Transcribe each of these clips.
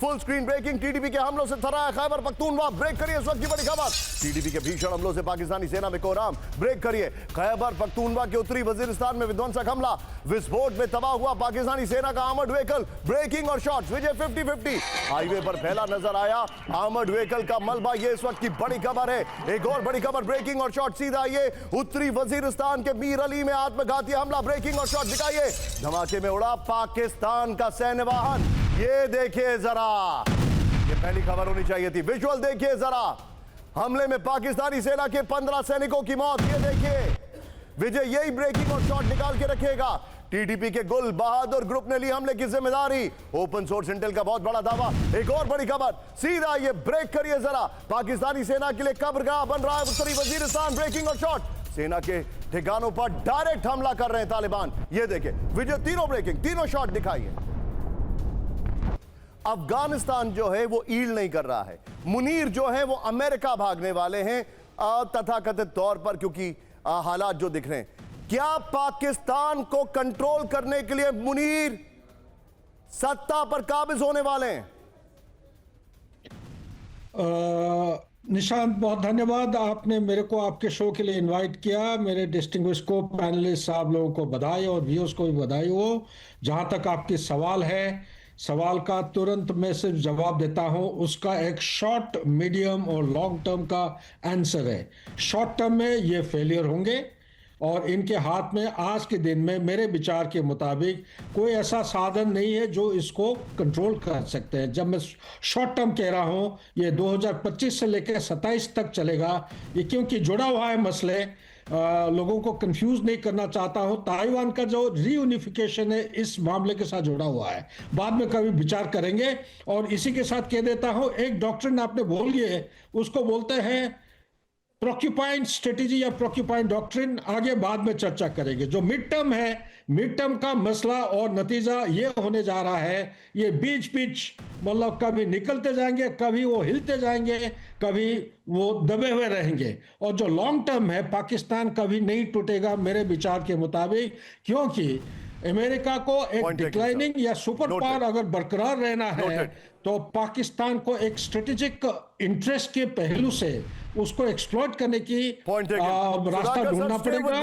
Full screen breaking. TDP के हमलों से थरा है खैबर पख्तूनख्वा, ब्रेक करिए इस वक्त की बड़ी खबर। टीडीपी के भीषण हमलों से पाकिस्तानी सेना में कोहराम, ब्रेक करिए। खैबर पख्तूनख्वा के उत्तरी वजीरिस्तान में विध्वंसक हमला, विस्फोट में तबाह हुआ पाकिस्तानी सेना का आर्मर्ड व्हीकल, ब्रेकिंग और शॉट्स। विजय 50-50 हाईवे पर फैला नजर आया आर्मर्ड व्हीकल का मलबा, ये इस वक्त की बड़ी खबर है। एक और बड़ी खबर, ब्रेकिंग और शॉट। सीधा ये उत्तरी वजीरिस्तान के मीर अली में आत्मघाती हमला, ब्रेकिंग और शॉट दिखाइए। धमाके में उड़ा पाकिस्तान का सैन्य वाहन, ये देखिए जरा, ये पहली खबर होनी चाहिए थी। विजुअल देखिए जरा, हमले में पाकिस्तानी सेना के 15 सैनिकों की मौत, ये देखिए। विजय यही ब्रेकिंग और शॉट निकाल के रखेगा। टीडीपी के गुल बहादुर ग्रुप ने ली हमले की जिम्मेदारी, ओपन सोर्स इंटेल का बहुत बड़ा दावा। एक और बड़ी खबर, सीधा ये ब्रेक करिए जरा, पाकिस्तानी सेना के लिए कब्रगाह बन रहा है उत्तरी वजीरिस्तान, ब्रेकिंग और शॉट। सेना के ठिकानों पर डायरेक्ट हमला कर रहे हैं तालिबान, ये देखिए। विजय तीनों ब्रेकिंग, तीनों शॉट दिखाइए। अफगानिस्तान जो है वो ईल्ड नहीं कर रहा है। मुनीर जो है वो अमेरिका भागने वाले हैं तथाकथित तौर पर, क्योंकि हालात जो दिख रहे हैं। क्या पाकिस्तान को कंट्रोल करने के लिए मुनीर सत्ता पर काबिज होने वाले हैं? निशांत, बहुत धन्यवाद, आपने मेरे को आपके शो के लिए इनवाइट किया। मेरे डिस्टिंग्विश्ड को पैनलिस्ट साहब लोगों को बधाई और व्यूअर्स को भी बधाई हो। जहां तक आपकी सवाल है, सवाल का तुरंत मैं सिर्फ जवाब देता हूं, उसका एक शॉर्ट, मीडियम और लॉन्ग टर्म का आंसर है। शॉर्ट टर्म में ये फेलियर होंगे और इनके हाथ में आज के दिन में मेरे विचार के मुताबिक कोई ऐसा साधन नहीं है जो इसको कंट्रोल कर सकते हैं। जब मैं शॉर्ट टर्म कह रहा हूं, ये 2025 से लेकर 27 तक चलेगा ये, क्योंकि जुड़ा हुआ है मसले, लोगों को कंफ्यूज नहीं करना चाहता हूं। ताइवान का जो रीयूनिफिकेशन है इस मामले के साथ जुड़ा हुआ है, बाद में कभी विचार करेंगे। और इसी के साथ कह देता हूं, एक डॉक्ट्रिन आपने बोल गए, उसको बोलते हैं प्रोक्यूपाइन स्ट्रेटेजी या प्रोक्यूपाइन डॉक्ट्रिन, आगे बाद में चर्चा करेंगे। जो मिड टर्म है, मिड टर्म का मसला और नतीजा ये होने जा रहा है, ये बीच बीच मतलब कभी निकलते जाएंगे, कभी वो हिलते जाएंगे, कभी वो दबे हुए रहेंगे। और जो लॉन्ग टर्म है, पाकिस्तान कभी नहीं टूटेगा मेरे विचार के मुताबिक, क्योंकि अमेरिका को एक डिक्लाइनिंग या सुपर पावर अगर बरकरार रहना है तो पाकिस्तान को एक स्ट्रेटेजिक इंटरेस्ट के पहलू से उसको एक्सप्लॉइट करने की रास्ता ढूंढना पड़ेगा।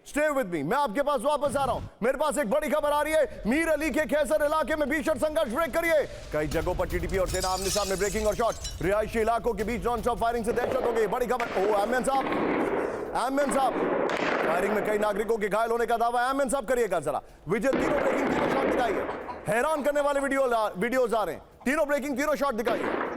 स्टे विद मी, मैं आपके पास वापस आ रहा हूं। मेरे पास एक बड़ी खबर आ रही है, मीर अली के खैसर इलाके में भीषण संघर्ष, ब्रेक करिए। कई जगहों पर टीडीपी और सेना आमने सामने, ब्रेकिंग और शॉट। रिहायशी इलाकों के बीच नॉन स्टॉप फायरिंग से दहशत हो गई। बड़ी खबर, एमएन साहब, फायरिंग में कई नागरिकों के घायल होने का दावा। एमएन साहब करिएगा जरा। विजय तीनों ब्रेकिंग, तीनों शॉट दिखाइए। हैरान करने वाले वीडियोज आ रहे हैं। तीनों ब्रेकिंग, तीनों शॉट दिखाइए।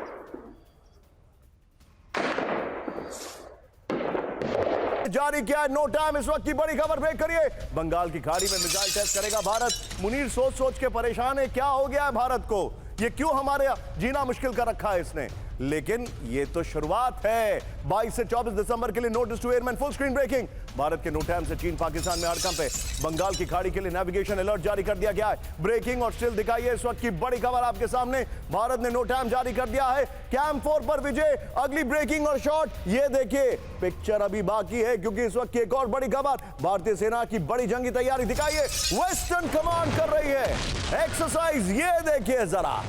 जारी किया है, नो टाइम, इस वक्त की बड़ी खबर, ब्रेक करिए। बंगाल की खाड़ी में मिसाइल टेस्ट करेगा भारत। मुनीर सोच सोच के परेशान है, क्या हो गया है भारत को, ये क्यों हमारे जीना मुश्किल कर रखा है इसने। लेकिन ये तो शुरुआत है। 22 से 24 दिसंबर के लिए notice to airman, full screen breaking. Bharat के नो टाइम से चीन पाकिस्तान में हड़कंप है। बंगाल की खाड़ी के लिए नेविगेशन अलर्ट जारी कर दिया गया है। ब्रेकिंग और स्टिल दिखाइए इस वक्त की बड़ी खबर आपके सामने। भारत ने नो टाइम जारी कर दिया है। कैंप 4 पर विजय, अगली ब्रेकिंग और शॉट, ये देखिए। पिक्चर अभी बाकी है क्योंकि इस वक्त की एक और बड़ी खबर, भारतीय सेना की बड़ी जंगी तैयारी दिखाइए। वेस्टर्न कमांड कर रही है एक्सरसाइज, ये देखिए जरा।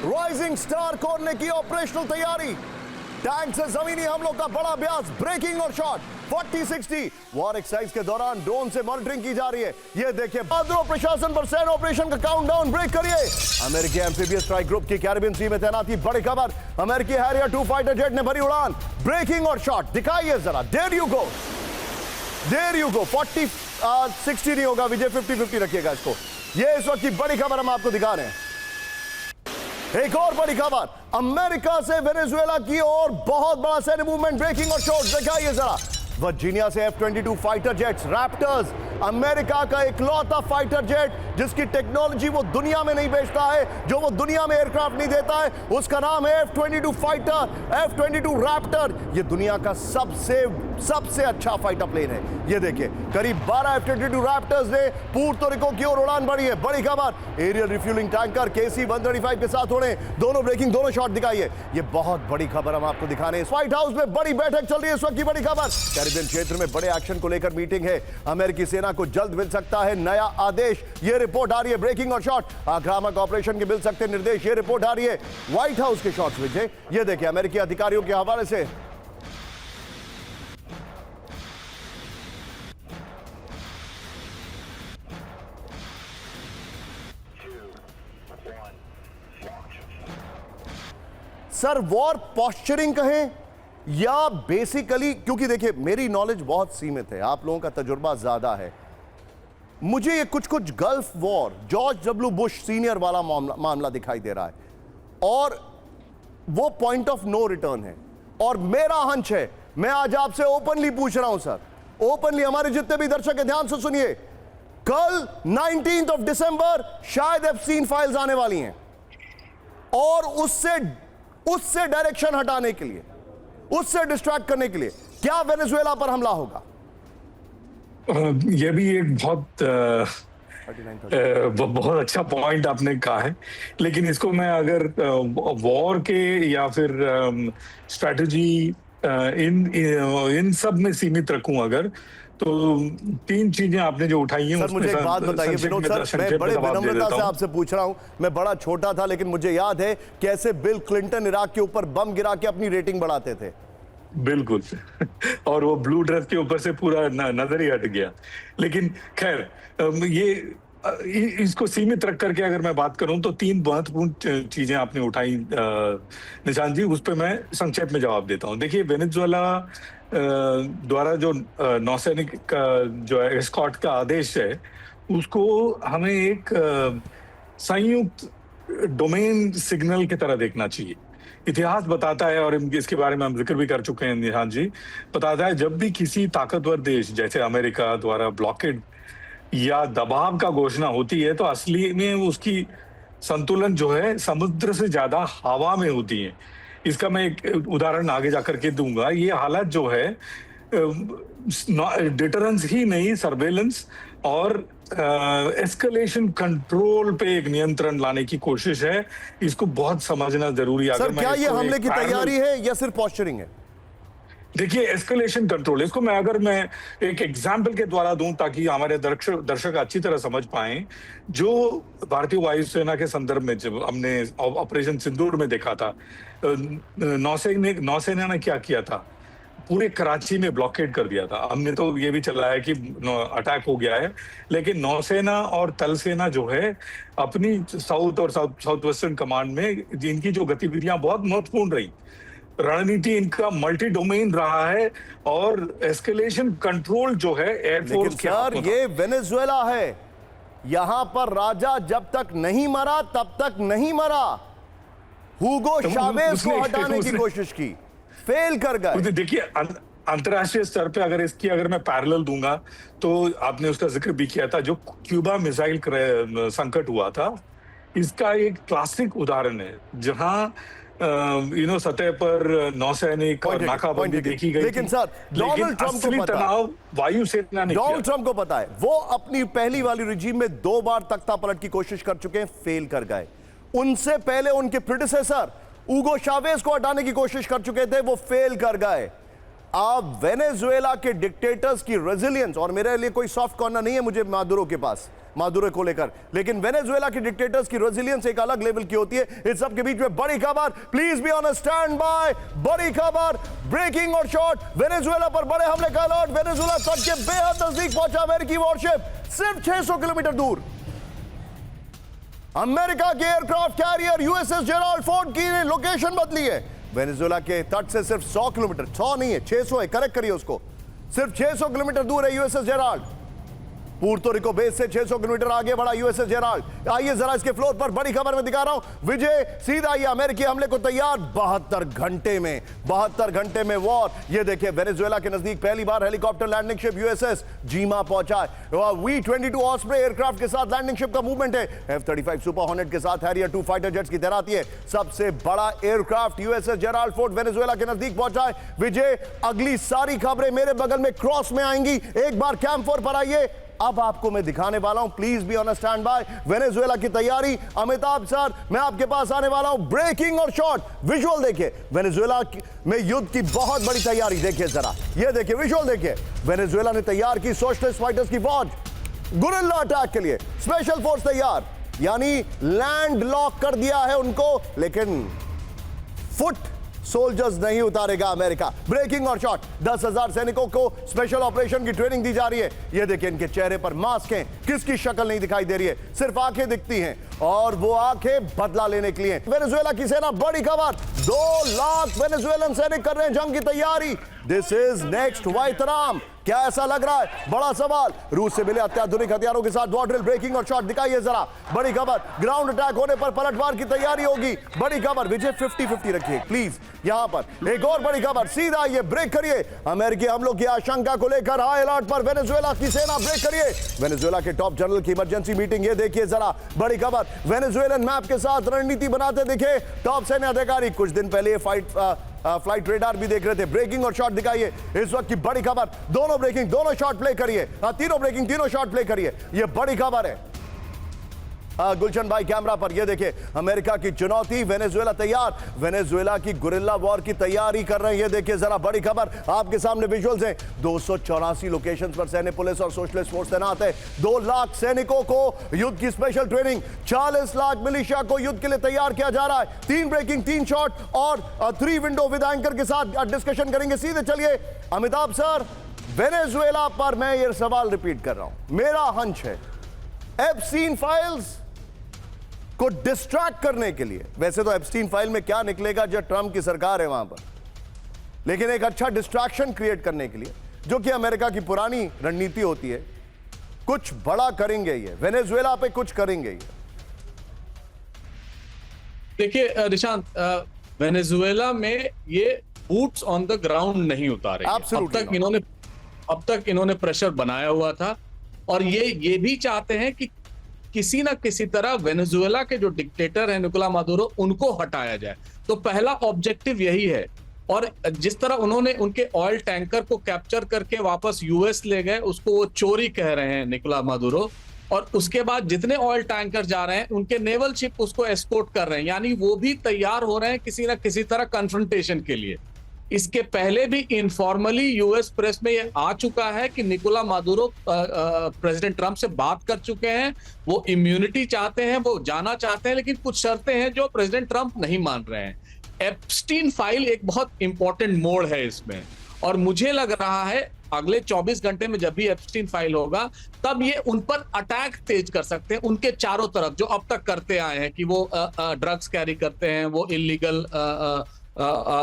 राइजिंग स्टार कोर ने की ऑपरेशनल तैयारी, टैंक से जमीनी हमलों का बड़ा अभ्यास, ब्रेकिंग और शॉट। 40-60 वॉर एक्सरसाइज के दौरान ड्रोन से मॉनिटरिंग की जा रही है, ये देखिए। बहादुर प्रशासन पर सैन्य ऑपरेशन का काउंटडाउन, ब्रेक करिए। अमेरिकी एम्फीबियस स्ट्राइक ग्रुप की कैरिबियन सी में तैनाती, बड़ी खबर। अमेरिकी हैरियर 2 फाइटर जेट ने भरी उड़ान, ब्रेकिंग और शॉट दिखाइए जरा। देयर यू गो 40-60 नहीं होगा विजय, 50-50 रखिएगा इसको। ये इस वक्त की बड़ी खबर हम आपको दिखा रहे हैं। एक और बड़ी खबर, अमेरिका से वेनेजुएला की ओर बहुत बड़ा सैन्य मूवमेंट, ब्रेकिंग और शॉट दिखाइए जरा। वर्जीनिया से F-22 fighter jets, raptors, America का इकलौता फाइटर जेट जिसकी टेक्नोलॉजी वो दुनिया में नहीं बेचता है, जो वो दुनिया में एयरक्राफ्ट नहीं देता है, उसका नाम है F-22 फाइटर, F-22 रैप्टर। ये दुनिया का सबसे अच्छा फाइटर प्लेन है। ये देखिए, करीब 12 F-22 रैप्टर्स ने पुर्तो रिको की ओर उड़ान भरी है। बड़ी खबर, एरियल रिफ्यूलिंग टैंकर KC-135 के साथ उड़े, दोनों ब्रेकिंग, दोनों शॉट दिखाइए। ये बहुत बड़ी खबर हम आपको दिखाने। व्हाइट हाउस में बड़ी बैठक चल रही है, इस वक्त की बड़ी खबर। कैरिबियन क्षेत्र में बड़े एक्शन को लेकर मीटिंग है। अमेरिकी सेना सेना को जल्द मिल सकता है नया आदेश, यह रिपोर्ट आ रही है। ब्रेकिंग और शॉट, आक्रामक ऑपरेशन के मिल सकते निर्देश, यह रिपोर्ट आ रही है व्हाइट हाउस के शॉट्स विजय। यह देखिए अमेरिकी अधिकारियों के हवाले से। सर वॉर पॉस्चरिंग कहें या बेसिकली, क्योंकि देखिए मेरी नॉलेज बहुत सीमित है, आप लोगों का तजुर्बा ज्यादा है, मुझे ये कुछ कुछ gulf war, George W Bush senior वाला मामला दिखाई दे रहा है और वो पॉइंट ऑफ नो रिटर्न है। और मेरा हंच है, मैं आज आपसे ओपनली पूछ रहा हूं सर, ओपनली, हमारे जितने भी दर्शक हैं ध्यान से सुनिए, कल 19 दिसंबर शायद एप्स्टीन फाइल्स आने वाली हैं और उससे डायरेक्शन हटाने के लिए, उससे डिस्ट्रैक्ट करने के लिए क्या वेनेजुएला पर हमला होगा? यह भी एक बहुत अच्छा पॉइंट आपने कहा है, लेकिन इसको मैं अगर वॉर के या फिर स्ट्रैटेजी इन सब में सीमित रखूं अगर, तो तीन चीजें आपने जो उठाई हैं सर मुझे एक बात बताइए विनोद सर, मैं बड़े विनम्रता से आपसे पूछ रहा हूं, मैं बड़ा छोटा था लेकिन मुझे याद है कैसे बिल क्लिंटन इराक के ऊपर बम गिरा के अपनी रेटिंग बढ़ाते थे। बिल्कुल और वो ब्लू ड्रेस के ऊपर से पूरा नजर ही हट गया। लेकिन खैर ये इसको सीमित रख करके अगर मैं बात करूं तो तीन महत्वपूर्ण चीजें आपने उठाई निशांत जी, उस पर मैं संक्षेप में जवाब देता हूं। देखिए वेनेजुएला द्वारा जो नौसैनिक का जो एस्कॉर्ट का आदेश है, उसको हमें एक संयुक्त डोमेन सिग्नल की तरह देखना चाहिए। इतिहास बताता है, और इसके बारे में हम जिक्र भी कर चुके हैं निशांत जी, बताता है जब भी किसी ताकतवर देश जैसे अमेरिका द्वारा ब्लॉकेड या दबाव का घोषणा होती है, तो असली में उसकी संतुलन जो है समुद्र से ज्यादा हवा में होती है। इसका मैं एक उदाहरण आगे जाकर के दूंगा। ये हालत जो है डिटरेंस ही नहीं, सर्वेलेंस और एस्केलेशन कंट्रोल पे एक नियंत्रण लाने की कोशिश है। इसको बहुत समझना जरूरी है। सर क्या ये हमले की तैयारी है या सिर्फ पॉस्चरिंग है? देखिए एस्केलेशन कंट्रोल, इसको मैं अगर मैं एक एग्जाम्पल के द्वारा दूं ताकि हमारे दर्शक अच्छी तरह समझ पाएं, जो भारतीय वायुसेना के संदर्भ में जब हमने ऑपरेशन सिंदूर में देखा था, नौसेना ने क्या किया था, पूरे कराची में ब्लॉकेड कर दिया था। हमने तो ये भी चलाया कि अटैक हो गया है, लेकिन नौसेना और थल सेना जो है अपनी साउथ और साउथ वेस्टर्न कमांड में जिनकी जो गतिविधियां बहुत महत्वपूर्ण रही, रणनीति इनका मल्टी डोमेन रहा है और एस्केलेशन कंट्रोल जो है एयरफोर्स के हाथ में। ये वेनेजुएला है, यहां पर राजा जब तक नहीं मरा तब तक नहीं मरा। हुगो चावेज को हटाने की कोशिश की, फेल कर गए। देखिए अंतरराष्ट्रीय स्तर पे अगर मैं पैरेलल दूंगा, तो आपने उसका जिक्र भी किया था, जो क्यूबा मिसाइल संकट हुआ था, इसका एक क्लासिक उदाहरण है, जहां सतह पर नौसैनिक और नाकाबंदी देखी गई। लेकिन सर डोनाल्ड ट्रंप को पता है, वायुसेना ने डोनाल्ड ट्रंप को पता है, वो अपनी पहली वाली रिजीम में 2 बार तख्ता पलट की कोशिश कर चुके हैं, फेल कर गए। उनसे पहले उनके प्रेडिसेसर हुगो चावेज को हटाने की कोशिश कर चुके थे, वो फेल कर गए। अब वेनेजुएला के डिक्टेटर्स की रेजिलियंस, और मेरे लिए कोई सॉफ्ट कॉर्नर नहीं है मुझे मादुरो के पास, मादुरो को लेकर, लेकिन वेनेजुएला के डिक्टेटर्स की रेजिलियंस एक अलग लेवल की होती है। इस सब के बीच में बड़ी खबर, please be on stand by, बड़ी खबर, ब्रेकिंग और शॉर्ट, वेनेजुएला पर बड़े हमले का अलर्ट। वेनेजुएला तट के बेहद नजदीक पहुंचा अमेरिकी वॉरशिप, सिर्फ 600 किलोमीटर दूर। अमेरिका के aircraft carrier USS Gerald Ford की लोकेशन बदली है। वेनेजुएला के तट से सिर्फ 100 किलोमीटर, 100 नहीं है 600 है, करेक्ट करिए उसको, सिर्फ 600 किलोमीटर दूर है यूएसएस जेराल्ड। पुर्तो रिको बेस से 600 किलोमीटर आगे बढ़ा यूएसएस जेराल्ड। आइए जरा इसके फ्लोर पर बड़ी खबर में दिखा रहा हूं विजय, सीधा ये अमेरिकी हमले को तैयार 72 घंटे में वॉर। ये देखिए वेनेजुएला के नजदीक पहली बार हेलीकॉप्टर लैंडिंग शिप यूएसएस जीमा पहुंचा है। V-22 ऑस्प्रे एयरक्राफ्ट के साथ लैंडिंग शिप का मूवमेंट है। F-35 सुपर हॉर्नेट के साथ हैरियर 2 फाइटर जेट्स की तैनाती है। सबसे बड़ा aircraft USS Gerald Ford Venezuela के नजदीक पहुंचा है। विजय अगली सारी खबरें मेरे बगल में क्रॉस में आएंगी, एक बार कैंप 4 पर आइए। अब आपको मैं दिखाने वाला हूं, please be on stand by. Venezuela की तैयारी, अमिताभ सर मैं आपके पास आने वाला हूं। ब्रेकिंग और शॉट विजुअल देखिए, वेनेजुएला में युद्ध की बहुत बड़ी तैयारी देखिए जरा, ये देखिए विजुअल देखिए। वेनेजुएला ने तैयार की सोशलिस्ट फाइटर्स की फौज गुरिल्ला अटैक के लिए, स्पेशल फोर्स तैयार, यानी लैंड लॉक कर दिया है उनको, लेकिन फुट सोल्जर्स नहीं उतारेगा अमेरिका। ब्रेकिंग और शॉट, 10,000 सैनिकों को स्पेशल ऑपरेशन की ट्रेनिंग दी जा रही है। ये देखिए इनके चेहरे पर मास्क हैं, किसकी शक्ल नहीं दिखाई दे रही है, सिर्फ आंखें दिखती हैं, और वो आंखें बदला लेने के लिए। वेनेजुएला की सेना बड़ी खबर, 2 लाख वेनेजुएलन सैनिक कर रहे हैं जंग की तैयारी। दिस इज नेक्स्ट वाइतराम। क्या ऐसा लग रहा है? बड़ा सवाल। रूस से मिले अत्याधुनिक हथियारों के साथ वॉर ड्रिल, ब्रेकिंग और शॉट दिखाइए जरा। बड़ी खबर, ग्राउंड अटैक होने पर पलटवार की तैयारी होगी। बड़ी खबर, विजय 50-50 रखिए प्लीज यहां पर। एक और बड़ी खबर, सीधा ये ब्रेक करिए, अमेरिकी हमलों की आशंका को लेकर हाई अलर्ट पर वेनेजुएला की सेना। ब्रेक करिए, वेनेजुएला के टॉप जनरल की इमरजेंसी मीटिंग, ये देखिए जरा। बड़ी खबर, वेनेजुएलन मैप के साथ रणनीति बनाते दिखे टॉप सैन्य अधिकारी। कुछ दिन पहले फ्लाइट रेडार भी देख रहे थे। ब्रेकिंग और शॉट दिखाइए इस वक्त की बड़ी खबर, दोनों ब्रेकिंग दोनों शॉट प्ले करिए, तीनों ब्रेकिंग तीनों शॉट प्ले करिए, ये बड़ी खबर है। गुलशन भाई कैमरा पर, ये देखिए अमेरिका की चुनौती, वेनेजुएला तैयार, वेनेजुएला की गुरिल्ला वॉर की तैयारी कर रहे हैं। ये देखिए जरा बड़ी खबर, आपके सामने विजुअल्स हैं। 284 लोकेशंस पर सैन्य, पुलिस और सोशलिस्ट फोर्स तैनात है। 2 लाख सैनिकों को युद्ध की स्पेशल ट्रेनिंग, 40 लाख मिलिशिया को युद्ध के लिए तैयार किया जा रहा है। 3 ब्रेकिंग 3 शॉट और 3 विंडो विद एंकर के साथ डिस्कशन करेंगे। सीधे चलिए अमिताभ सर, वेनेजुएला पर मैं ये सवाल रिपीट कर रहा हूं, मेरा हंच है एप्स्टीन फाइल्स को डिस्ट्रैक्ट करने के लिए, वैसे तो एप्स्टीन फाइल में क्या निकलेगा जब ट्रंप की सरकार है वहां पर, लेकिन एक अच्छा डिस्ट्रैक्शन क्रिएट करने के लिए, जो कि अमेरिका की पुरानी रणनीति होती है, कुछ बड़ा करेंगे ये, वेनेजुएला पे कुछ करेंगे ये। देखिए निशांत, वेनेजुएला में ये बूट्स ऑन द ग्राउंड नहीं उतारे। अब तक इन्होंने प्रेशर बनाया हुआ था, और ये भी चाहते हैं कि किसी ना किसी तरह वेनेजुएला के जो डिक्टेटर है निकोला मादुरो, उनको हटाया जाए। तो पहला ऑब्जेक्टिव यही है। और जिस तरह उन्होंने उनके ऑयल टैंकर को कैप्चर करके वापस यूएस ले गए, उसको वो चोरी कह रहे हैं निकोला मादुरो, और उसके बाद जितने ऑयल टैंकर जा रहे हैं उनके नेवल शिप उसको एस्कोर्ट कर रहे हैं, यानी वो भी तैयार हो रहे हैं किसी ना किसी तरह कन्फ्रंटेशन के लिए। इसके पहले भी इनफॉर्मली यूएस प्रेस में ये आ चुका है कि निकोला मादुरो प्रेसिडेंट ट्रंप से बात कर चुके हैं, वो इम्यूनिटी चाहते हैं, वो जाना चाहते हैं, लेकिन कुछ शर्तें हैं जो प्रेसिडेंट ट्रंप नहीं मान रहे हैं। एप्स्टीन फाइल एक बहुत इंपॉर्टेंट मोड़ है इसमें, और मुझे लग रहा है अगले 24 घंटे में जब भी एप्स्टीन फाइल होगा, तब ये उन पर अटैक तेज कर सकते हैं, उनके चारों तरफ, जो अब तक करते आए हैं कि वो ड्रग्स कैरी करते हैं, वो इलीगल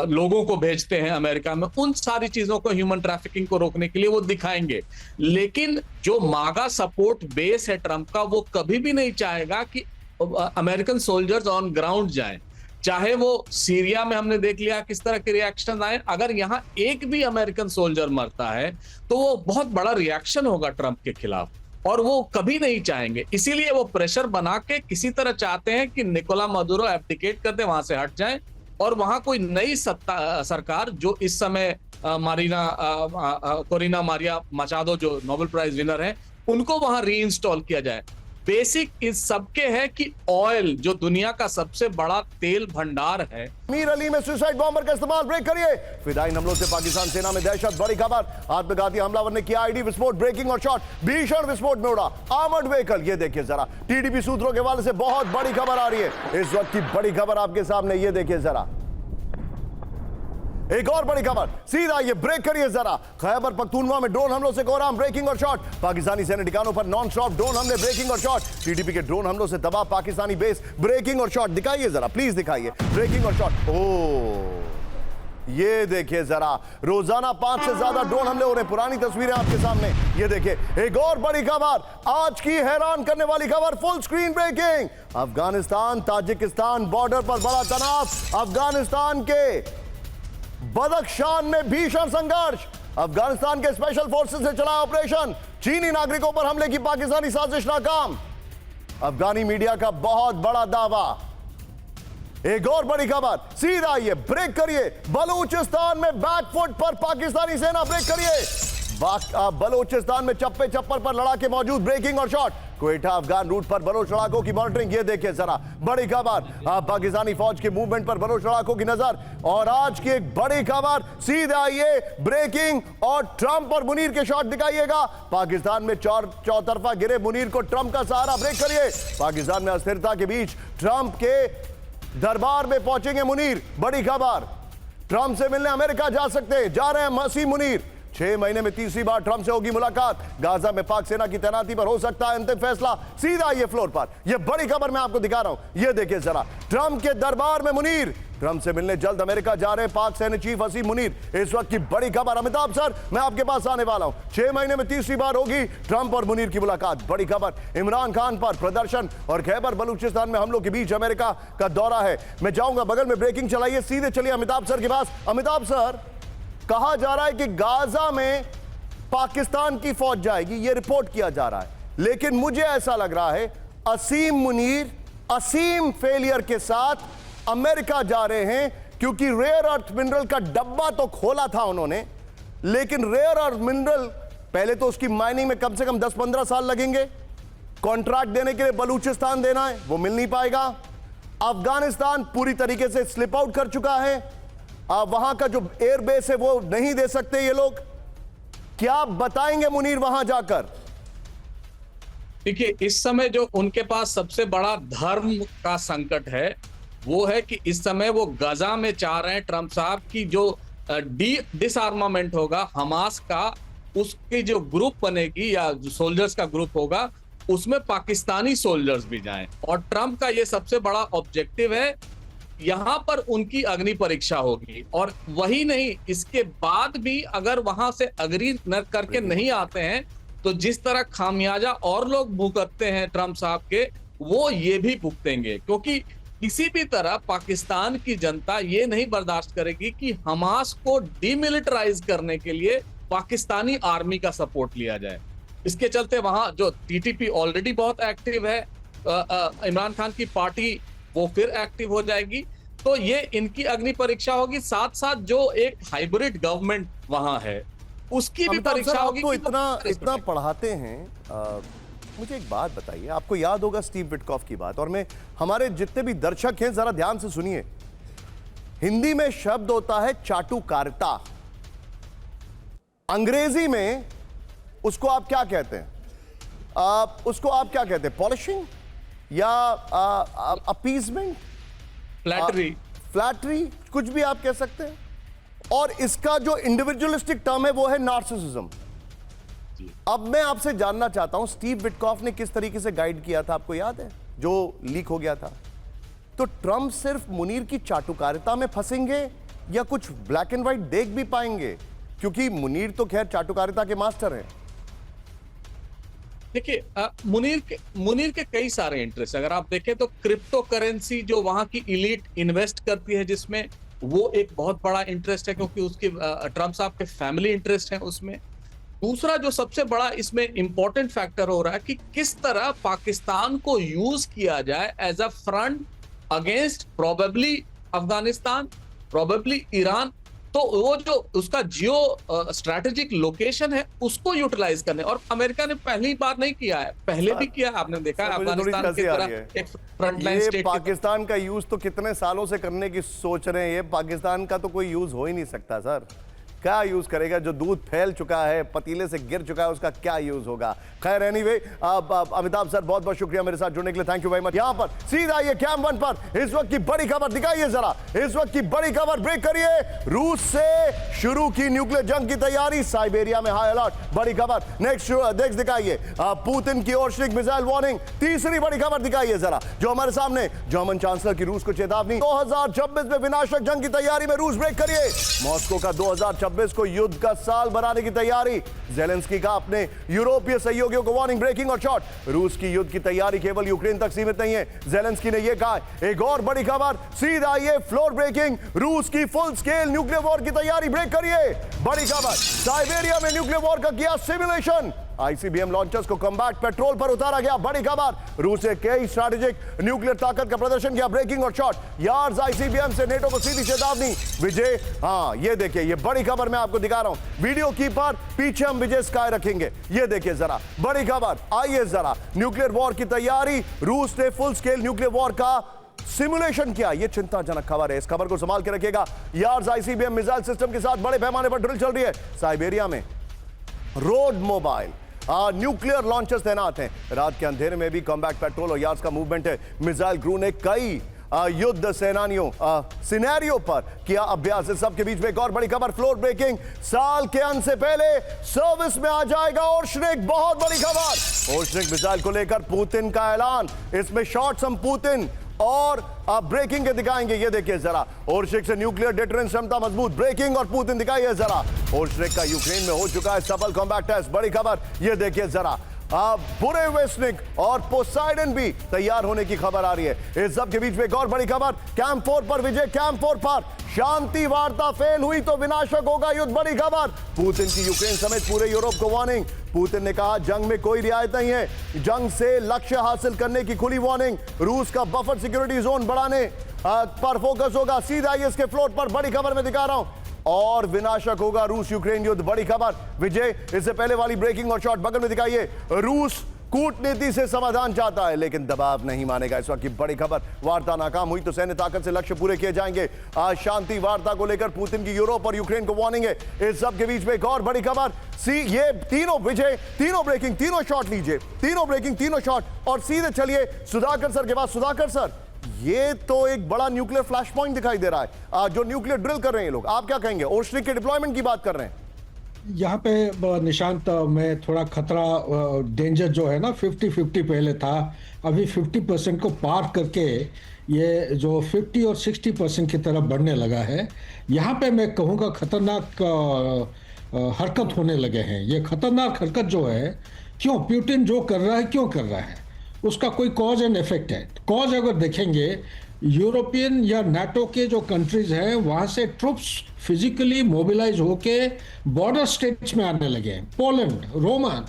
लोगों को भेजते हैं अमेरिका में, उन सारी चीजों को, ह्यूमन ट्रैफिकिंग को रोकने के लिए वो दिखाएंगे। लेकिन जो मागा सपोर्ट बेस है ट्रंप का, वो कभी भी नहीं चाहेगा कि अमेरिकन सोल्जर्स ऑन ग्राउंड जाएं। चाहे वो सीरिया में हमने देख लिया किस तरह के रिएक्शन आए, अगर यहां एक भी अमेरिकन सोल्जर मरता है तो वो बहुत बड़ा रिएक्शन होगा ट्रंप के खिलाफ, और वो कभी नहीं चाहेंगे। इसीलिए वो प्रेशर बना के किसी तरह चाहते हैं कि निकोला मादुरो एब्डिकेट कर दे, वहां से हट जाए, और वहां कोई नई सरकार, जो इस समय कोरिना मारिया मचादो जो नोबेल प्राइज विनर है, उनको वहां रीइंस्टॉल किया जाए। बेसिक इस सबके है कि ऑयल, जो दुनिया का सबसे बड़ा तेल भंडार है। मीर अली में सुसाइड बॉम्बर का इस्तेमाल, ब्रेक करिए। फिदाई हमलों से पाकिस्तान सेना में दहशत, बड़ी खबर, आत्मघाती हमलावर ने किया आईडी विस्फोट, ब्रेकिंग और शॉट, भीषण विस्फोट में उड़ा आर्मर्ड व्हीकल। ये देखिए जरा, टीडीपी सूत्रों के हवाले से बहुत बड़ी खबर आ रही है इस वक्त की, बड़ी खबर आपके सामने, ये देखिए जरा। एक और बड़ी खबर, सीधा ये ब्रेक करिए जरा। खैबर पख्तूनख्वा में ड्रोन हमलों से कोहराम, ब्रेकिंग और शॉट, पाकिस्तानी सैन्य ठिकानों पर नॉन स्टॉप ड्रोन हमले, ब्रेकिंग और शॉट, टीडीपी के ड्रोन हमलों से तबाह पाकिस्तानी बेस, ब्रेकिंग और शॉट दिखाइए जरा, प्लीज दिखाइए, ब्रेकिंग और शॉट। ओ ये देखिए जरा, रोजाना 5 से ज्यादा ड्रोन हमले हो रहे हैं, पुरानी तस्वीरें आपके सामने, ये देखिए। एक और बड़ी खबर, आज की हैरान करने वाली खबर, full screen breaking, Afghanistan Tajikistan border पर बड़ा तनाव, अफगानिस्तान के बदख्शान में भीषण संघर्ष, अफगानिस्तान के स्पेशल फोर्सेस ने चलाया ऑपरेशन, चीनी नागरिकों पर हमले की पाकिस्तानी साजिश नाकाम, अफगानी मीडिया का बहुत बड़ा दावा। एक और बड़ी खबर, सीधा ये ब्रेक करिए, बलूचिस्तान में बैकफुट पर पाकिस्तानी सेना, ब्रेक करिए, बलूचिस्तान में चप्पे चप्पर पर लड़ाके मौजूद, ब्रेकिंग और शॉट। क्वेटा अफगान रूट पर बलोच लड़ाकों की मॉनिटरिंग, ये देखिए जरा बड़ी खबर। पाकिस्तानी फौज के मूवमेंट पर बलोच लड़ाकों की नजर। और आज की एक बड़ी खबर, सीधे आइए ब्रेकिंग और ट्रंप और मुनीर के शॉट दिखाइएगा। पाकिस्तान में चौतरफा गिरे मुनीर को ट्रंप का सहारा, ब्रेक करिए। पाकिस्तान में अस्थिरता के बीच ट्रंप के दरबार में पहुंचेंगे मुनीर, बड़ी खबर। ट्रंप से मिलने अमेरिका जा रहे हैं मसीह मुनीर। 6 महीने में तीसरी बार ट्रंप से होगी मुलाकात। गाजा में पाक सेना की तैनाती पर हो सकता है अंतिम फैसला। सीधा ये फ्लोर पर, ये बड़ी खबर मैं आपको दिखा रहा हूं, ये देखिए जरा। ट्रंप के दरबार में मुनीर, ट्रंप से मिलने जल्द अमेरिका जा रहे हैं पाक सैन्य चीफ हसीम मुनीर। इस वक्त की बड़ी खबर। अमिताभ सर, मैं आपके पास आने वाला हूं। 6 महीने में तीसरी बार होगी ट्रंप और मुनीर की मुलाकात, बड़ी खबर। इमरान खान पर प्रदर्शन और खैबर बलूचिस्तान में हमलों के बीच अमेरिका का दौरा है। मैं जाऊंगा बगल में, ब्रेकिंग चलाइए, सीधे चलिए अमिताभ सर के पास। अमिताभ सर, कहा जा रहा है कि गाजा में पाकिस्तान की फौज जाएगी, यह रिपोर्ट किया जा रहा है, लेकिन मुझे ऐसा लग रहा है असीम मुनीर असीम फेलियर के साथ अमेरिका जा रहे हैं, क्योंकि रेयर अर्थ मिनरल का डब्बा तो खोला था उन्होंने, लेकिन रेयर अर्थ मिनरल पहले तो उसकी माइनिंग में कम से कम 10-15 साल लगेंगे। कॉन्ट्रैक्ट देने के लिए बलूचिस्तान देना है, वो मिल नहीं पाएगा। अफगानिस्तान पूरी तरीके से स्लिप आउट कर चुका है, वहां का जो एयरबेस है वो नहीं दे सकते ये लोग। क्या बताएंगे मुनीर वहां जाकर? देखिए, इस समय जो उनके पास सबसे बड़ा धर्म का संकट है वो है कि इस समय वो गाजा में चाह रहे हैं ट्रंप साहब की जो डिसआर्मामेंट होगा हमास का, उसकी जो ग्रुप बनेगी या जो सोल्जर्स का ग्रुप होगा उसमें पाकिस्तानी सोल्जर्स भी जाएं। और ट्रंप का ये सबसे बड़ा ऑब्जेक्टिव है, यहां पर उनकी अग्नि परीक्षा होगी। और वही नहीं, इसके बाद भी अगर वहां से अग्री न करके नहीं आते हैं तो जिस तरह खामियाजा और लोग भुगतते हैं ट्रंप साहब के, वो ये भी भुगतेंगे। क्योंकि किसी भी तरह पाकिस्तान की जनता ये नहीं बर्दाश्त करेगी कि हमास को डीमिलिटराइज करने के लिए पाकिस्तानी आर्मी का सपोर्ट लिया जाए। इसके चलते वहां जो टीटीपी ऑलरेडी बहुत एक्टिव है, इमरान खान की पार्टी वो फिर एक्टिव हो जाएगी। तो ये इनकी अग्नि परीक्षा होगी, साथ साथ जो एक हाइब्रिड गवर्नमेंट वहां है उसकी भी परीक्षा होगी। तो इतना पढ़ाते हैं, मुझे एक बात बताइए, आपको याद होगा स्टीव विटकॉफ की बात, और मैं हमारे जितने भी दर्शक हैं जरा ध्यान से सुनिए। हिंदी में शब्द होता है चाटुकारिता, अंग्रेजी में उसको आप क्या कहते हैं? उसको आप क्या कहते हैं? पॉलिशिंग या अपीजमेंट, फ्लैटरी, कुछ भी आप कह सकते हैं। और इसका जो इंडिविजुअलिस्टिक टर्म है वो है नार्सिसिज्म। अब मैं आपसे जानना चाहता हूं, स्टीव विटकॉफ ने किस तरीके से गाइड किया था, आपको याद है, जो लीक हो गया था? तो ट्रंप सिर्फ मुनीर की चाटुकारिता में फंसेंगे या कुछ ब्लैक एंड व्हाइट देख भी पाएंगे? क्योंकि मुनीर तो खैर चाटुकारिता के मास्टर हैं। देखिए, मुनीर के कई सारे इंटरेस्ट, अगर आप देखें तो क्रिप्टो करेंसी जो वहां की इलीट इन्वेस्ट करती है जिसमें, वो एक बहुत बड़ा इंटरेस्ट है, क्योंकि उसकी ट्रंप साहब के फैमिली इंटरेस्ट है उसमें। दूसरा जो सबसे बड़ा इसमें इंपॉर्टेंट फैक्टर हो रहा है कि किस तरह पाकिस्तान को यूज किया जाए as a front against probably Afghanistan, probably Iran. तो वो जो उसका जियो स्ट्रैटेजिक लोकेशन है उसको यूटिलाइज करने, और अमेरिका ने पहली बार नहीं किया है, पहले भी किया है, आपने देखा है अफगानिस्तान की तरह एक फ्रंटलाइन स्टेट। पाकिस्तान का यूज तो कितने सालों से करने की सोच रहे हैं, ये पाकिस्तान का तो कोई यूज हो ही नहीं सकता सर। क्या यूज करेगा? जो दूध फैल चुका है, पतीले से गिर चुका है, उसका क्या यूज होगा? खैर एनीवे, अमिताभ सर बहुत बहुत शुक्रिया मेरे साथ जुड़ने के लिए, थैंक यू वेरी मच। यहां पर सीधा ये कैम 1 पर इस वक्त की बड़ी खबर दिखाइए जरा, इस वक्त की बड़ी खबर, ब्रेक करिए। रूस से शुरू की न्यूक्लियर जंग की तैयारी, साइबेरिया में हाई अलर्ट, बड़ी खबर। नेक्स्ट दिखाइए, पुतिन की ओशनिक मिसाइल वार्निंग, तीसरी बड़ी खबर दिखाइए जरा, जो हमारे सामने जर्मन चांसलर की रूस को चेतावनी। 2026 में विनाशक जंग की तैयारी में रूस, ब्रेक करिए। मॉस्को का 2026 को युद्ध का साल बनाने की तैयारी, जेलेंस्की का अपने यूरोपीय सहयोगियों को वार्निंग, ब्रेकिंग और शॉट। रूस की युद्ध की तैयारी केवल यूक्रेन तक सीमित नहीं है, जेलेंस्की ने यह कहा। एक और बड़ी खबर, सीधा आइए, फ्लोर ब्रेकिंग, रूस की फुल स्केल न्यूक्लियर वॉर की तैयारी, ब्रेक करिए। बड़ी खबर, साइबेरिया में न्यूक्लियर वॉर का किया सिमुलेशन, आईसीबीएम लॉन्चर्स को कॉम्बैट पेट्रोल पर उतारा गया। बड़ी खबर, रूस ने कई स्ट्रैटेजिक न्यूक्लियर ताकत का प्रदर्शन किया। ब्रेकिंग और शॉट, यार्ड्स आईसीबीएम से नेटो को सीधी चेतावनी। विजय, हाँ ये देखिए, ये बड़ी खबर मैं आपको दिखा रहा हूं वीडियो की पर, पीछे हम विजय स्काई रखेंगे। ये देखिए जरा बड़ी खबर, आइए जरा, न्यूक्लियर वॉर की तैयारी, रूस ने फुल स्केल न्यूक्लियर वॉर का सिमुलेशन किया। यह चिंताजनक खबर है, इस खबर को संभाल के रखिएगा। यार्ड्स आईसीबीएम मिसाइल सिस्टम के साथ बड़े पैमाने पर ड्रिल चल रही है। साइबेरिया में रोड मोबाइल न्यूक्लियर लॉन्चर्स तैनात हैं। रात के अंधेरे में भी कॉम्बैट पेट्रोल और यार्ड्स का मूवमेंट है। मिसाइल क्रू ने कई युद्ध सेनानियों सिनेरियो पर किया अभ्यास। इस सब के बीच में एक और बड़ी खबर, फ्लोर ब्रेकिंग साल के अंत से पहले सर्विस में आ जाएगा ओर्शनिक। बहुत बड़ी खबर, ओर्शनिक मिसाइल को लेकर पुतिन का ऐलान। इसमें शॉट्स हम पुतिन और ब्रेकिंग के दिखाएंगे। ये देखिए जरा, ओर्शनिक से न्यूक्लियर डिटरेंस क्षमता मजबूत, ब्रेकिंग और पुतिन दिखाइए जरा। ओर्शनिक का यूक्रेन में हो चुका है सफल कॉम्बैट टेस्ट। बड़ी खबर, ये देखिए जरा, बुरे वेस्निक और पोसाइडन भी तैयार होने की खबर आ रही है। इस सब के बीच में एक और बड़ी खबर, कैंप 4 पर विजय, कैंप 4 पर शांति वार्ता फेल हुई तो विनाशक होगा युद्ध। बड़ी खबर, पुतिन की यूक्रेन समेत पूरे यूरोप को वार्निंग। पुतिन ने कहा जंग में कोई रियायत नहीं है, जंग से लक्ष्य हासिल करने की खुली वार्निंग। रूस का बफर सिक्योरिटी जोन बढ़ाने पर फोकस होगा। सीधा इसके फ्लोट पर बड़ी खबर में दिखा रहा हूं, और विनाशक होगा रूस यूक्रेन युद्ध। बड़ी खबर विजय, इससे पहले वाली ब्रेकिंग और शॉट बगल में दिखाइए। रूस कूटनीति से समाधान चाहता है लेकिन दबाव नहीं मानेगा। इस वक्त की बड़ी खबर, वार्ता नाकाम हुई तो सैन्य ताकत से लक्ष्य पूरे किए जाएंगे। आज शांति वार्ता को लेकर पुतिन की यूरोप और यूक्रेन को वार्निंग है। इस सब के बीच में एक और बड़ी खबर, ये तीनों विजय, तीनों ब्रेकिंग, तीनों शॉट लीजिए, तीनों ब्रेकिंग, तीनों शॉट। और सीधे चलिए सुधाकर सर के पास। सुधाकर सर, ये तो एक बड़ा न्यूक्लियर फ्लैश पॉइंट दिखाई दे रहा है, जो न्यूक्लियर ड्रिल कर रहे हैं ये लोग, आप क्या कहेंगे? ओर्शनिक के डिप्लॉयमेंट की बात कर रहे हैं। यहाँ पे निशांत, मैं थोड़ा खतरा, डेंजर जो है ना, 50-50 पहले था, अभी 50% को पार करके ये जो 50 और 60% की तरफ बढ़ने लगा है। यहाँ पे मैं कहूँगा खतरनाक हरकत होने लगे हैं। ये खतरनाक हरकत जो है, क्यों पुतिन जो कर रहा है, क्यों कर रहा है, उसका कोई कॉज एंड इफेक्ट है। कॉज अगर देखेंगे, यूरोपियन या नाटो के जो कंट्रीज हैं वहाँ से ट्रुप्स फिजिकली मोबिलाइज होके बॉर्डर स्टेट्स में आने लगे हैं। पोलैंड, रोमान,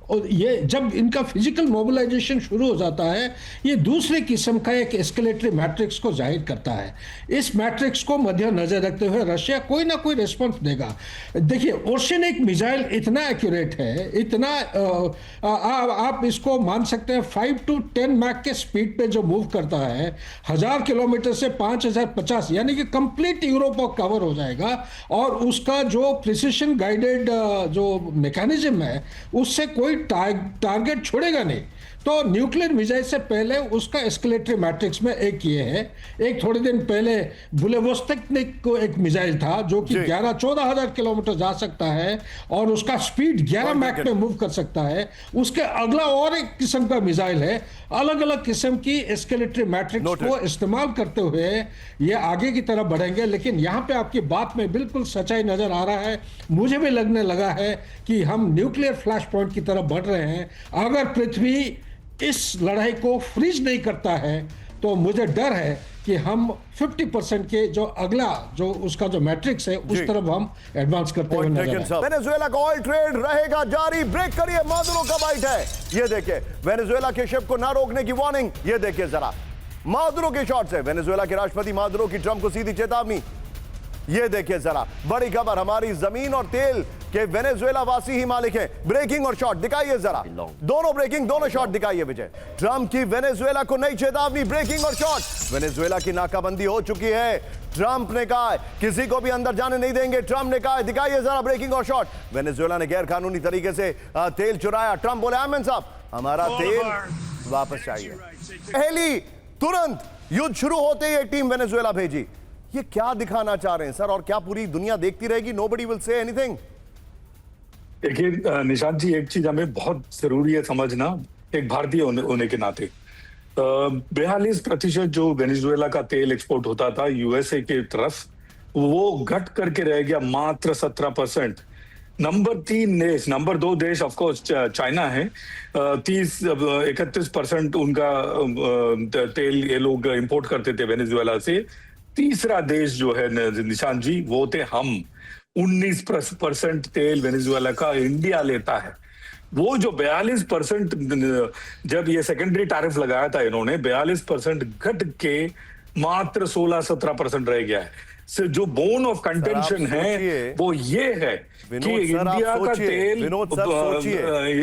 और ये जब इनका फिजिकल मोबिलाइजेशन शुरू हो जाता है, ये दूसरे किस्म का एक एस्केलेटरी मैट्रिक्स को जाहिर करता है। इस मैट्रिक्स को मद्देनजर रखते हुए रशिया कोई ना कोई रिस्पॉन्स देगा। देखिए, ओर्शनिक मिसाइल इतना एक्यूरेट है, इतना आप इसको मान सकते हैं 5 to 10 मैक के स्पीड पे जो मूव करता है, 1000 किलोमीटर से 5050, यानी कि कंप्लीट यूरोप को कवर हो जाएगा। और उसका जो प्रिसिशन गाइडेड जो मैकेनिज्म है, उससे कोई टारगेट छोड़ेगा नहीं। तो न्यूक्लियर मिसाइल से पहले उसका एस्केलेटरी मैट्रिक्स में एक ये है। एक थोड़े दिन पहले बुलेवोस्टनिक को एक मिसाइल था जो कि 11-14 हजार किलोमीटर जा सकता है और उसका स्पीड 11 मैक पे मूव कर सकता है। उसके अगला और एक किस्म का मिसाइल है। अलग अलग किस्म की एस्केलेटरी मैट्रिक्स को इस्तेमाल करते हुए ये आगे की तरफ बढ़ेंगे। लेकिन यहाँ पे आपकी बात में बिल्कुल सच्चाई नजर आ रहा है। मुझे भी लगने लगा है कि हम न्यूक्लियर फ्लैश पॉइंट की तरफ बढ़ रहे हैं। अगर पृथ्वी इस लड़ाई को फ्रीज नहीं करता है तो मुझे डर है कि हम 50% के जो अगला जो उसका जो मैट्रिक्स है उस तरफ हम एडवांस करते हुए नजर आएंगे। वेनेजुएला का ऑयल ट्रेड रहेगा जारी। ब्रेक करिए, मादुरो का बाइट है। ये देखिए, वेनेजुएला के शिप को ना रोकने की वार्निंग। ये देखिए जरा, मादुरो के शॉट्स है। वेनेजुएला के राष्ट्रपति मादुरो की ट्रंप को सीधी चेतावनी। ये देखिए जरा, बड़ी खबर, हमारी जमीन और तेल के वेनेजुएला वासी ही मालिक हैं। ब्रेकिंग और शॉट दिखाइए जरा, दोनों ब्रेकिंग, दोनों शॉट दिखाइए विजय। ट्रंप की वेनेजुएला को नई चेतावनी। ब्रेकिंग और शॉट, वेनेजुएला की नाकाबंदी हो चुकी है। ट्रंप ने कहा है किसी को भी अंदर जाने नहीं देंगे। ट्रंप ने कहा है, दिखाइए जरा ब्रेकिंग और शॉट। वेनेजुएला ने गैर कानूनी तरीके से तेल चुराया। ट्रंप बोले, आमिन साहब हमारा तेल वापस चाहिए। पहली तुरंत युद्ध शुरू होते ही एक टीम वेनेजुएला भेजी। ये क्या दिखाना चाह रहे हैं सर, और क्या पूरी दुनिया देखती रहेगी? Nobody will say anything. देखिए निशांत जी, एक चीज हमें बहुत जरूरी है समझना, एक भारतीय होने के नाते। 42% जो वेनेजुएला का तेल एक्सपोर्ट होता था यूएसए की तरफ, वो घट करके रह गया मात्र 17%। नंबर 2 देश ऑफ कोर्स चाइना है। 31% उनका तेल ये लोग इंपोर्ट करते थे वेनेजुएला से। तीसरा देश जो है निशांत जी, वो थे हम। 19% तेल वेनेजुएला का इंडिया लेता है। वो जो 42% जब ये सेकेंडरी टैरिफ लगाया था इन्होंने 42% घट के मात्र 16-17% रह गया है। से जो बोन ऑफ कंटेंशन है वो ये है कि इंडिया का तेल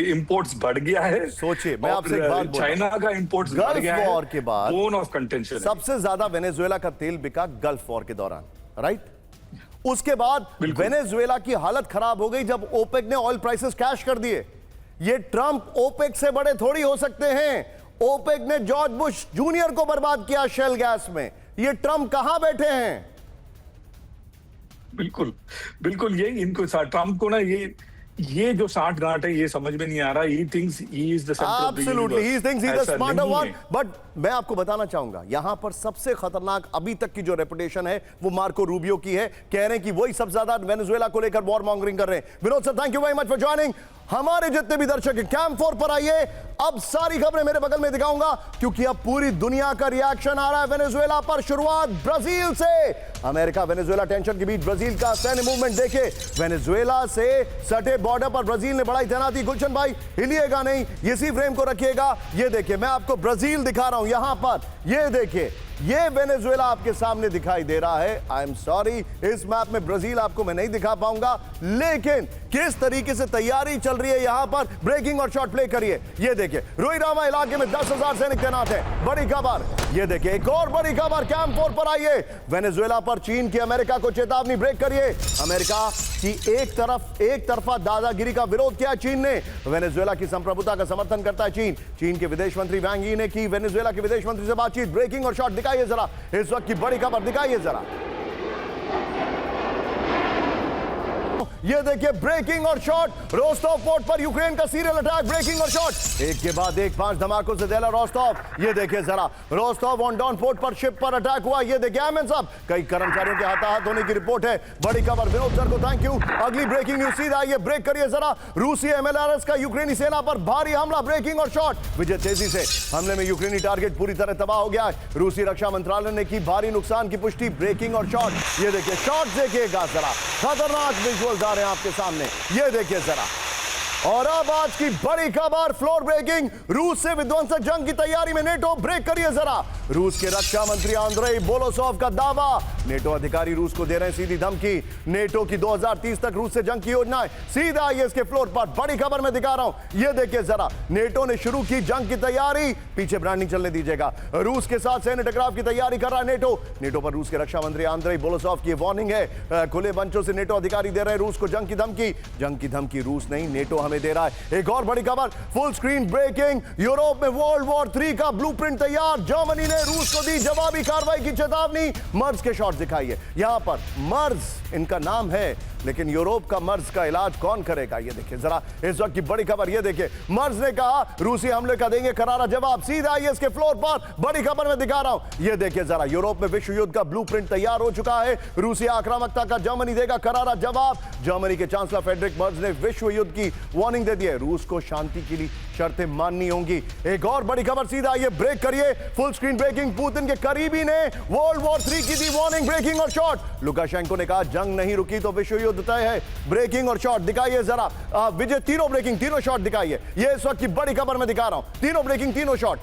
इंपोर्ट्स बढ़ गया है। सोचिए, मैं आपसे एक बात चाइना का इंपोर्ट्स बढ़ गया है। वॉर के बाद बोन ऑफ कंटेंशन सबसे ज्यादा वेनेजुएला का तेल बिका गल्फ वॉर के दौरान, राइट? उसके बाद वेनेजुएला की हालत खराब हो गई जब ओपेक ने ऑयल प्राइसेस कैश कर दिए। ये ट्रंप ओपेक से बड़े थोड़ी हो सकते हैं। ओपेक ने जॉर्ज बुश जूनियर को बर्बाद किया शेल गैस में। ये ट्रंप कहां बैठे हैं? बिल्कुल बिल्कुल, ये इनको ट्रंप को ना ये जो साठ गांठ है ये समझ में नहीं आ रहा। He thinks he is the centre of the universe. Absolutely, he thinks he is the smarter one. But मैं आपको बताना चाहूंगा, यहां पर सबसे खतरनाक अभी तक की जो रेपुटेशन है वो मार्को रूबियो की है। कह रहे हैं कि वही सबसे ज्यादा वेनेजुएला को लेकर वॉर मॉन्गरिंग कर रहे हैं। Vinod sir, thank you very much for joining. हमारे जितने भी दर्शक हैं कैंप 4 पर आइए। अब सारी खबरें मेरे बगल में दिखाऊंगा क्योंकि अब पूरी दुनिया का रिएक्शन आ रहा है वेनेजुएला पर। शुरुआत ब्राजील से। अमेरिका वेनेजुएला टेंशन के बीच ब्राजील का सैन्य मूवमेंट देखे। वेनेजुएला से सटे बॉर्डर पर ब्राजील ने बढ़ाई तैनाती। गुलशन भाई हिलिएगा नहीं, इसी फ्रेम को रखिएगा। ये देखिए, मैं आपको ब्राजील दिखा रहा हूं यहां पर। ये देखिए, ये वेनेजुएला आपके सामने दिखाई दे रहा है। आई एम सॉरी, इस मैप में ब्राजील आपको मैं नहीं दिखा पाऊंगा, लेकिन किस तरीके से तैयारी चल रही है यहां पर। ब्रेकिंग और शॉट प्ले करिए। ये देखिए, रोइरामा इलाके में 10,000 सैनिक तैनात है। बड़ी खबर ये देखिए, एक और बड़ी खबर कैंप 4 पर आइए। वेनेजुएला पर चीन की अमेरिका को चेतावनी। ब्रेक करिए। अमेरिका की एक तरफा दादागिरी का विरोध किया चीन ने। वेनेजुएला की संप्रभुता का समर्थन करता है चीन। चीन के विदेश मंत्री वांग यी ने की वेनेजुएला के विदेश मंत्री से बातचीत। ब्रेकिंग और शॉट दिखाइए जरा, इस वक्त की बड़ी खबर दिखाइए जरा। ये देखिए, ब्रेकिंग और शॉट। रोस्टोव पोर्ट पर यूक्रेन का सीरियल अटैक। ब्रेकिंग और शॉट, एक के बाद एक 5 धमाकों से देला रोस्टोव। ये देखिए जरा, रोस्टोव ऑन डॉन पोर्ट पर शिप पर अटैक हुआ। ये देखिए एमएन साहब, कई कर्मचारियों के हताहत होने की रिपोर्ट है। बड़ी खबर, विनोद सर को थैंक यू। अगली ब्रेकिंग न्यूज सीधा आइए। ब्रेक करिए जरा। रूसी एमएलआरएस का यूक्रेनी सेना पर भारी हमला। ब्रेकिंग और शॉट। विजय तेजी से हमले में यूक्रेनी टारगेट पूरी तरह तबाह हो गया है। रूसी रक्षा मंत्रालय ने की भारी नुकसान की पुष्टि। ब्रेकिंग और शॉट, ये देखिए शॉट देखिएगा जरा, खतरनाक विजुअल्स आ रहे हैं आपके सामने। ये देखिए जरा। और अब आज की बड़ी खबर, फ्लोर ब्रेकिंग। रूस से विध्वंसक जंग की तैयारी में नेटो। ब्रेक करिए जरा। रूस के रक्षा मंत्री आंद्रेई बोलोसोव का दावा। नेटो अधिकारी रूस को दे रहे हैं सीधी धमकी। नेटो की 2030 तक रूस से जंग की योजना है। सीधा आइए इसके फ्लोर पर। बड़ी खबर मैं दिखा रहा हूं। यह देखिए जरा, नेटो ने शुरू की जंग की तैयारी। पीछे ब्रांडिंग चलने दीजिएगा। रूस के साथ सैन्य टकराव की तैयारी कर रहा है नेटो। नेटो पर रूस के रक्षा मंत्री आंद्रेई बोलोसोव की वार्निंग है। खुले मंचों से नेटो अधिकारी दे रहे हैं रूस को जंग की धमकी। जंग की धमकी रूस नहीं, नेटो हमें दे रहा है। एक और बड़ी खबर, फुल स्क्रीन ब्रेकिंग। यूरोप में वर्ल्ड वॉर 3 का ब्लूप्रिंट तैयार। जर्मनी ने रूस को दी जवाबी कार्रवाई की चेतावनी। मर्ज के शॉट दिखाइए यहां पर। मर्ज इनका नाम है, लेकिन यूरोप का मर्ज का इलाज कौन करेगा? ये देखिए जरा, इस वक्त की बड़ी खबर। ये देखिए, मर्ज ने कहा रूसी हमले का देंगे करारा जवाब। सीधा आइए इसके फ्लोर पर। बड़ी खबर मैं दिखा रहा हूं। ये देखिए जरा, यूरोप में विश्व युद्ध का ब्लूप्रिंट तैयार हो चुका है। रूसी आक्रामकता का जर्मनी देगा करारा जवाब। जर्मनी के चांसलर फ्रेडरिक मर्ज ने विश्व युद्ध की वार्निंग दे दी है। रूस को शांति के लिए शर्तें माननी होंगी। एक और बड़ी खबर, सीधा आइए ब्रेक करिए। Full screen breaking. पुतिन के करीबी ने वर्ल्ड वॉर 3 की दी वार्निंग। ब्रेकिंग और शॉट। लुकाशेंको ने कहा जंग नहीं रुकी तो विश्व युद्ध तय है। ब्रेकिंग और शॉट दिखाइए जरा। विजय, तीनों ब्रेकिंग तीनों शॉट दिखाइए। ये इस वक्त की बड़ी खबर मैं दिखा रहा हूं। तीनों ब्रेकिंग तीनों शॉट।